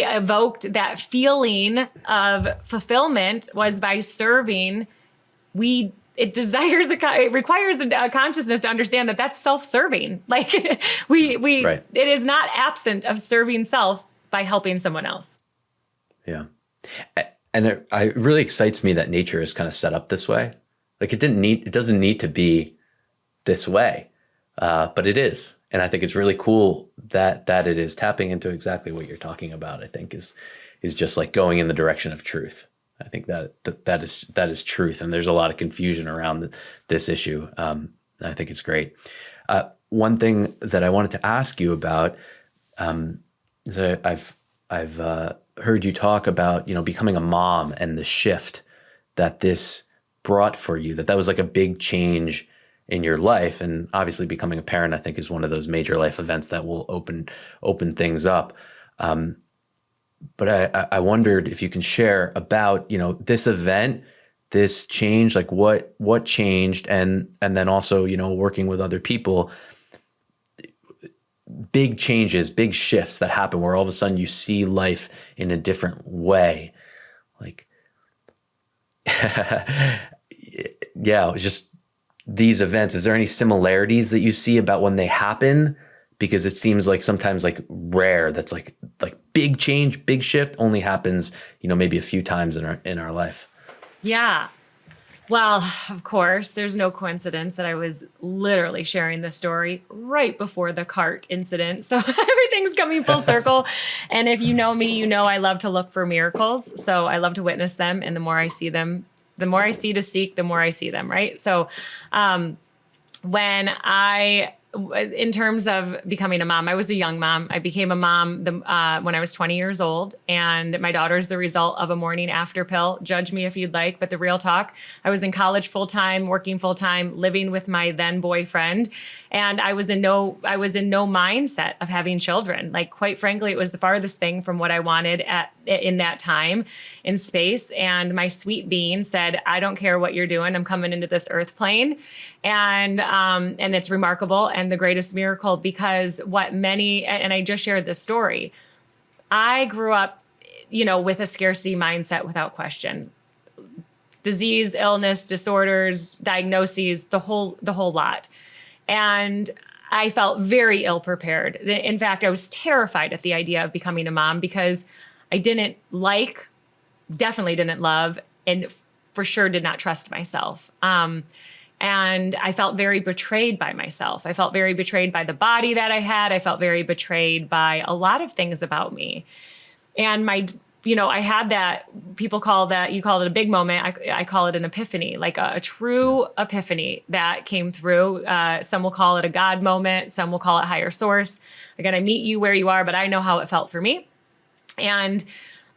evoked that feeling of fulfillment was by serving, it requires a consciousness to understand that that's self-serving. Like right. It is not absent of serving self by helping someone else. Yeah. And it really excites me that nature is kind of set up this way. Like it doesn't need to be this way, but it is. And I think it's really cool that it is tapping into exactly what you're talking about. I think is just like going in the direction of truth. I think that is truth. And there's a lot of confusion around this issue. I think it's great. One thing that I wanted to ask you about, I've heard you talk about, becoming a mom and the shift that this brought for you, that was like a big change in your life. And obviously becoming a parent, I think, is one of those major life events that will open things up. But I wondered if you can share about, this event, this change, like what changed, and then also, working with other people, big changes, big shifts that happen where all of a sudden you see life in a different way. Like, yeah, just these events. Is there any similarities that you see about when they happen? Because it seems like sometimes like rare, that's like big change, big shift only happens, maybe a few times in our life. Yeah. Well, of course, there's no coincidence that I was literally sharing this story right before the cart incident. So everything's coming full circle. And if you know me, I love to look for miracles. So I love to witness them. And the more I see them, The more I see to seek, the more I see them, right? So in terms of becoming a mom, I was a young mom. I became a mom when I was 20 years old, and my daughter's the result of a morning after pill. Judge me if you'd like, but the real talk, I was in college full-time, working full-time, living with my then boyfriend, and I was in no mindset of having children. Like, quite frankly, it was the farthest thing from what I wanted in that time in space. And my sweet being said, I don't care what you're doing. I'm coming into this earth plane. And it's remarkable and the greatest miracle, because and I just shared this story. I grew up, with a scarcity mindset without question. Disease, illness, disorders, diagnoses, the whole lot. And I felt very ill prepared. In fact, I was terrified at the idea of becoming a mom, because I definitely didn't love, and for sure did not trust myself. And I felt very betrayed by myself. I felt very betrayed by the body that I had. I felt very betrayed by a lot of things about me. And I had that, you call it a big moment. I call it an epiphany, like a true epiphany that came through. Some will call it a God moment. Some will call it higher source. Again, I meet you where you are, but I know how it felt for me. And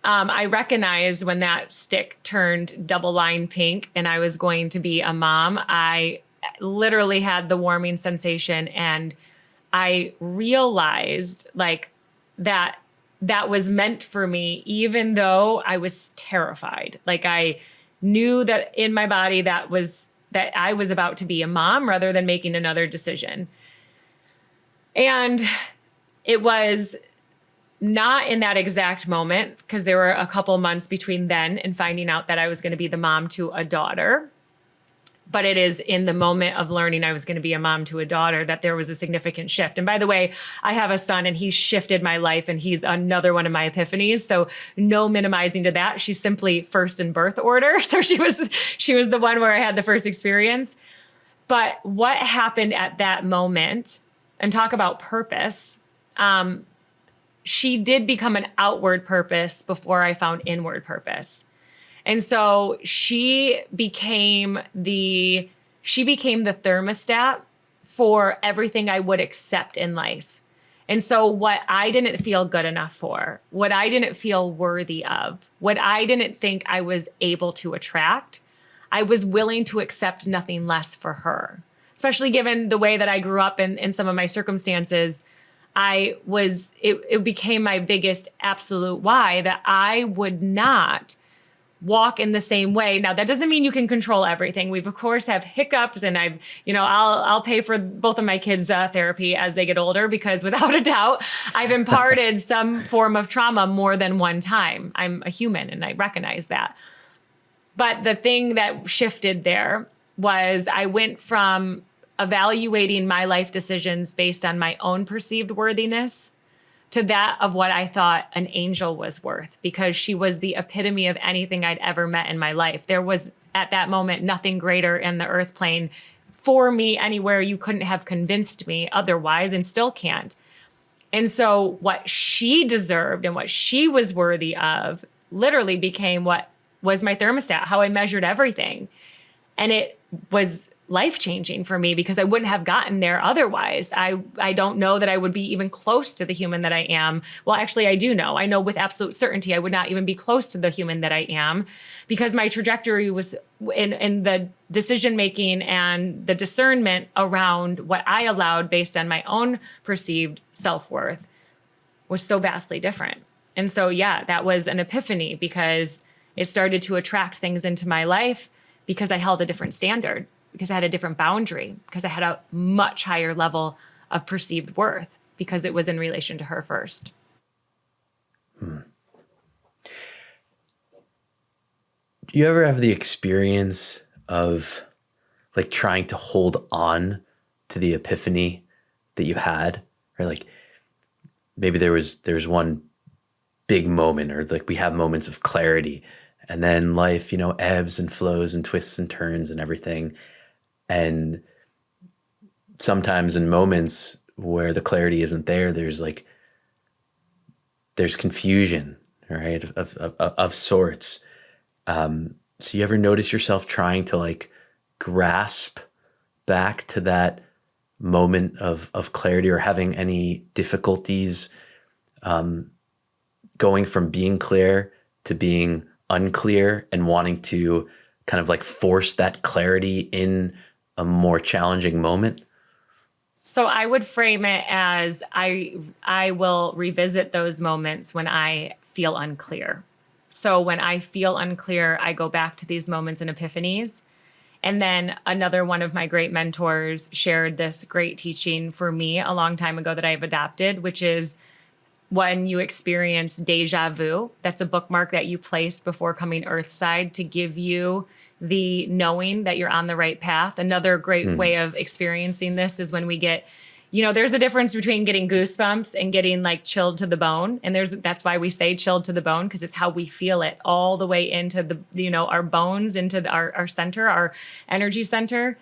I recognized when that stick turned double line pink and I was going to be a mom, I literally had the warming sensation, and I realized that was meant for me, even though I was terrified. Like, I knew that in my body that I was about to be a mom rather than making another decision. And it was not in that exact moment, because there were a couple months between then and finding out that I was going to be the mom to a daughter. But it is in the moment of learning I was going to be a mom to a daughter that there was a significant shift. And by the way, I have a son, and he's shifted my life, and he's another one of my epiphanies. So no minimizing to that. She's simply first in birth order. So she was the one where I had the first experience. But what happened at that moment, and talk about purpose, she did become an outward purpose before I found inward purpose. And so she became the thermostat for everything I would accept in life. And so what I didn't feel good enough for, what I didn't feel worthy of, what I didn't think I was able to attract, I was willing to accept nothing less for her. Especially given the way that I grew up in some of my circumstances, it became my biggest absolute why that I would not walk in the same way. Now, that doesn't mean you can control everything. We've, of course, have hiccups, and I'll pay for both of my kids' therapy as they get older, because without a doubt, I've imparted some form of trauma more than one time. I'm a human, and I recognize that. But the thing that shifted there was I went from evaluating my life decisions based on my own perceived worthiness to that of what I thought an angel was worth, because she was the epitome of anything I'd ever met in my life. There was, at that moment, nothing greater in the earth plane for me anywhere. You couldn't have convinced me otherwise, and still can't. And so what she deserved and what she was worthy of literally became what was my thermostat, how I measured everything. And it was life-changing for me, because I wouldn't have gotten there otherwise. I don't know that I would be even close to the human that I am. Well, actually, I do know. I know with absolute certainty I would not even be close to the human that I am, because my trajectory was in the decision-making and the discernment around what I allowed based on my own perceived self-worth was so vastly different. And so, yeah, that was an epiphany, because it started to attract things into my life because I held a different standard, because I had a different boundary, because I had a much higher level of perceived worth, because it was in relation to her first. Do you ever have the experience of trying to hold on to the epiphany that you had? Or maybe there was one big moment, or we have moments of clarity, and then life, ebbs and flows and twists and turns and everything. And sometimes in moments where the clarity isn't there, there's confusion, right, of sorts. So you ever notice yourself trying to like grasp back to that moment of clarity, or having any difficulties going from being clear to being unclear, and wanting to kind of like force that clarity in a more challenging moment? So I would frame it as I will revisit those moments when I feel unclear. So when I feel unclear, I go back to these moments and epiphanies. And then another one of my great mentors shared this great teaching for me a long time ago that I've adopted, which is when you experience deja vu. That's a bookmark that you placed before coming earthside to give you the knowing that you're on the right path. Another great way of experiencing this is when we get, there's a difference between getting goosebumps and getting like chilled to the bone. And that's why we say chilled to the bone, because it's how we feel it all the way into our bones, into our center, our energy center.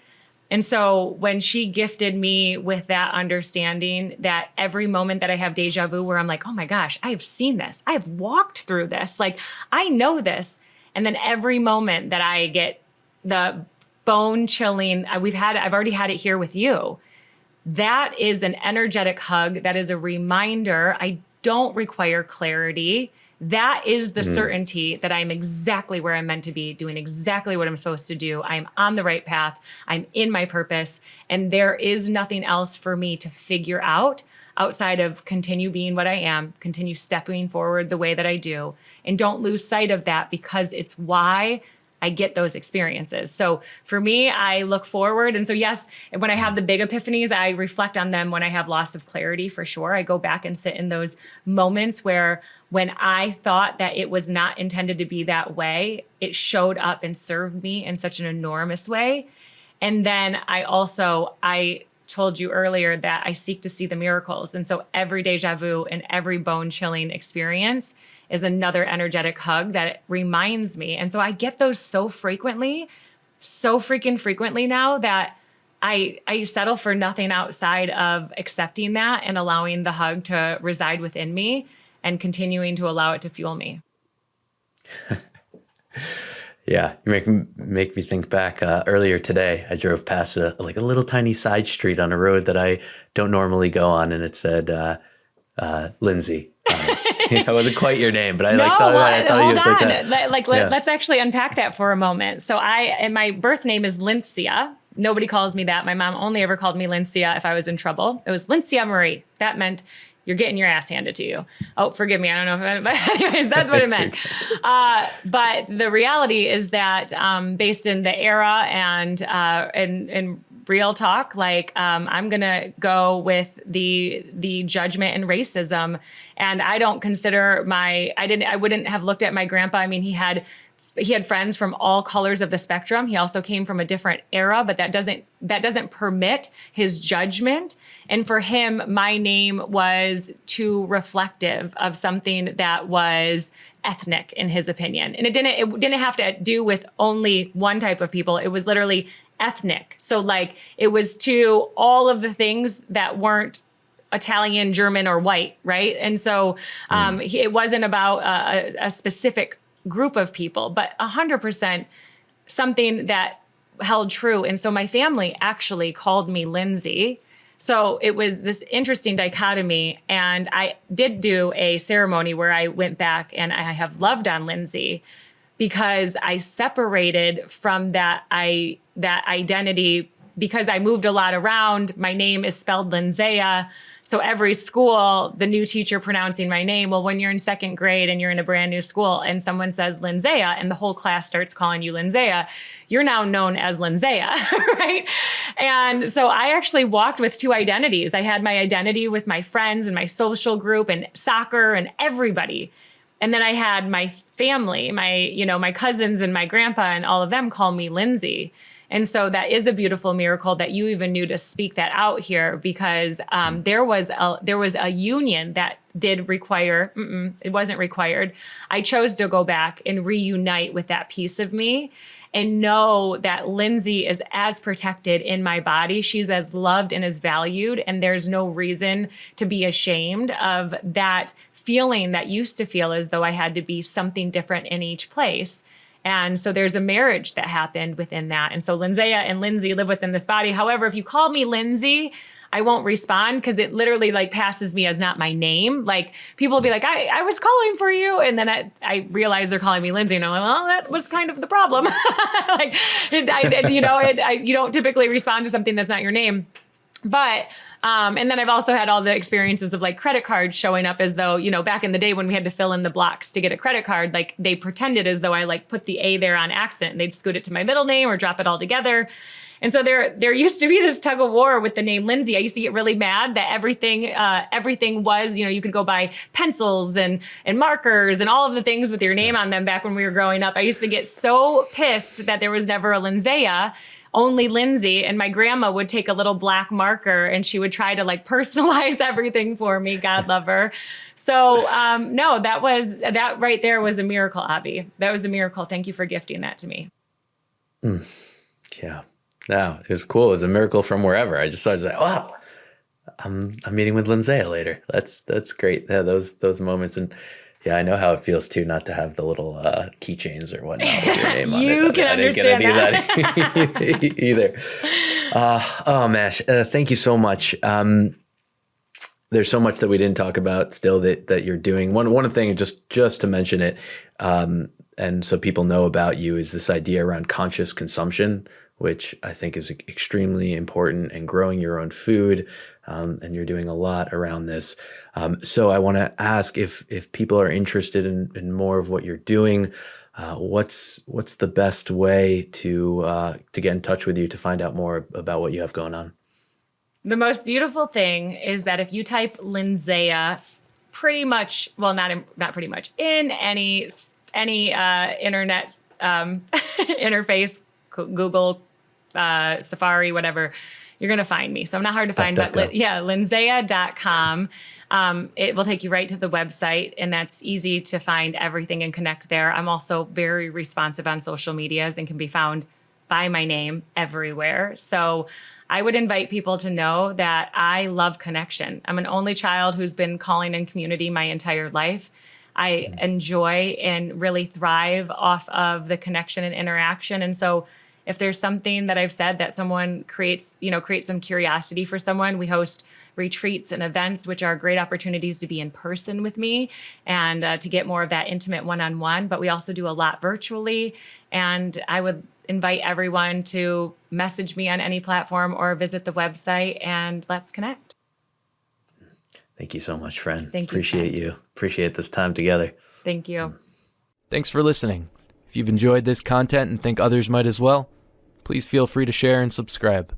And so when she gifted me with that understanding, that every moment that I have deja vu where I'm like, oh my gosh, I have seen this, I have walked through this, like I know this. And then every moment that I get the bone chilling, I've already had it here with you. That is an energetic hug. That is a reminder. I don't require clarity. That is the certainty that I'm exactly where I'm meant to be, doing exactly what I'm supposed to do. I'm on the right path. I'm in my purpose. And there is nothing else for me to figure out outside of continue being what I am, continue stepping forward the way that I do, and don't lose sight of that, because it's why I get those experiences. So for me, I look forward. And so, yes, when I have the big epiphanies, I reflect on them when I have loss of clarity, for sure. I go back and sit in those moments where when I thought that it was not intended to be that way, it showed up and served me in such an enormous way. And then I told you earlier that I seek to see the miracles. And so every deja vu and every bone chilling experience is another energetic hug that reminds me. And so I get those so frequently, so freaking frequently now, that I settle for nothing outside of accepting that and allowing the hug to reside within me and continuing to allow it to fuel me. Yeah, you make me think back. Earlier today, I drove past a little tiny side street on a road that I don't normally go on, and it said Lindsay. It wasn't quite your name, but I thought hold it was on. like that. Let's actually unpack that for a moment. So and my birth name is Lindsaya. Nobody calls me that. My mom only ever called me Lindsaya if I was in trouble. It was Lindsaya Marie. That meant you're getting your ass handed to you. Oh, forgive me. I don't know but anyways, that's what it meant. But the reality is that based in the era and real talk, I'm going to go with the judgment and racism. And I don't consider I wouldn't have looked at my grandpa. I mean, he had friends from all colors of the spectrum. He also came from a different era, but that doesn't permit his judgment. And for him, my name was too reflective of something that was ethnic in his opinion. And it didn't have to do with only one type of people. It was literally ethnic. So it was to all of the things that weren't Italian, German, or white, right? And so it wasn't about a specific group of people, but 100% something that held true. And so my family actually called me Lindsay. So it was this interesting dichotomy. And I did do a ceremony where I went back and I have loved on Lindsay, because I separated from that identity, because I moved a lot around. My name is spelled Lindsaya. So every school, the new teacher pronouncing my name, well, when you're in second grade and you're in a brand new school and someone says Lindsaya and the whole class starts calling you Lindsaya, you're now known as Lindsaya, right? And so I actually walked with two identities. I had my identity with my friends and my social group and soccer and everybody. And then I had my family, my cousins and my grandpa and all of them call me Lindsay. And so that is a beautiful miracle that you even knew to speak that out here, because there was a union that did require, it wasn't required. I chose to go back and reunite with that piece of me and know that Lindsay is as protected in my body. She's as loved and as valued. And there's no reason to be ashamed of that feeling that used to feel as though I had to be something different in each place. And so there's a marriage that happened within that. And so Lindsaya and Lindsay live within this body. However, if you call me Lindsay, I won't respond because it literally like passes me as not my name. Like people will be like, I was calling for you. And then I realize they're calling me Lindsay. And I'm like, well, that was kind of the problem. Like, you don't typically respond to something that's not your name. But, and then I've also had all the experiences of like credit cards showing up as though, back in the day when we had to fill in the blocks to get a credit card, like they pretended as though I like put the A there on accident and they'd scoot it to my middle name or drop it all together. And so there used to be this tug of war with the name Lindsay. I used to get really mad that everything was, you could go buy pencils and markers and all of the things with your name on them back when we were growing up. I used to get so pissed that there was never a Lindsaya, only Lindsay. And my grandma would take a little black marker and she would try to like personalize everything for me. God love her. So no, that right there was a miracle, Avi. That was a miracle. Thank you for gifting that to me. Yeah. No, it was cool. It was a miracle from wherever. I was like, wow, I'm meeting with Lindsaya later. That's great. Yeah, those moments. And yeah, I know how it feels too, not to have the little keychains or whatnot with your name on it. You can understand that either. Oh, Mash, thank you so much. There's so much that we didn't talk about still that you're doing. One thing, just to mention it, and so people know about you, is this idea around conscious consumption, which I think is extremely important, and growing your own food. And you're doing a lot around this. So I want to ask if people are interested in more of what you're doing, what's the best way to get in touch with you to find out more about what you have going on? The most beautiful thing is that if you type Lindsaya, pretty much, well, not pretty much, in any internet interface, Google, Safari, whatever, you're going to find me. So I'm not hard to find, but Lindsaya.com. It will take you right to the website, and that's easy to find everything and connect there. I'm also very responsive on social medias and can be found by my name everywhere. So I would invite people to know that I love connection. I'm an only child who's been calling in community my entire life. I enjoy and really thrive off of the connection and interaction. And so if there's something that I've said that someone creates some curiosity for someone, we host retreats and events, which are great opportunities to be in person with me and to get more of that intimate one-on-one. But we also do a lot virtually. And I would invite everyone to message me on any platform or visit the website, and let's connect. Thank you so much, friend. Thank you. Appreciate you. Appreciate this time together. Thank you. Thanks for listening. If you've enjoyed this content and think others might as well, please feel free to share and subscribe.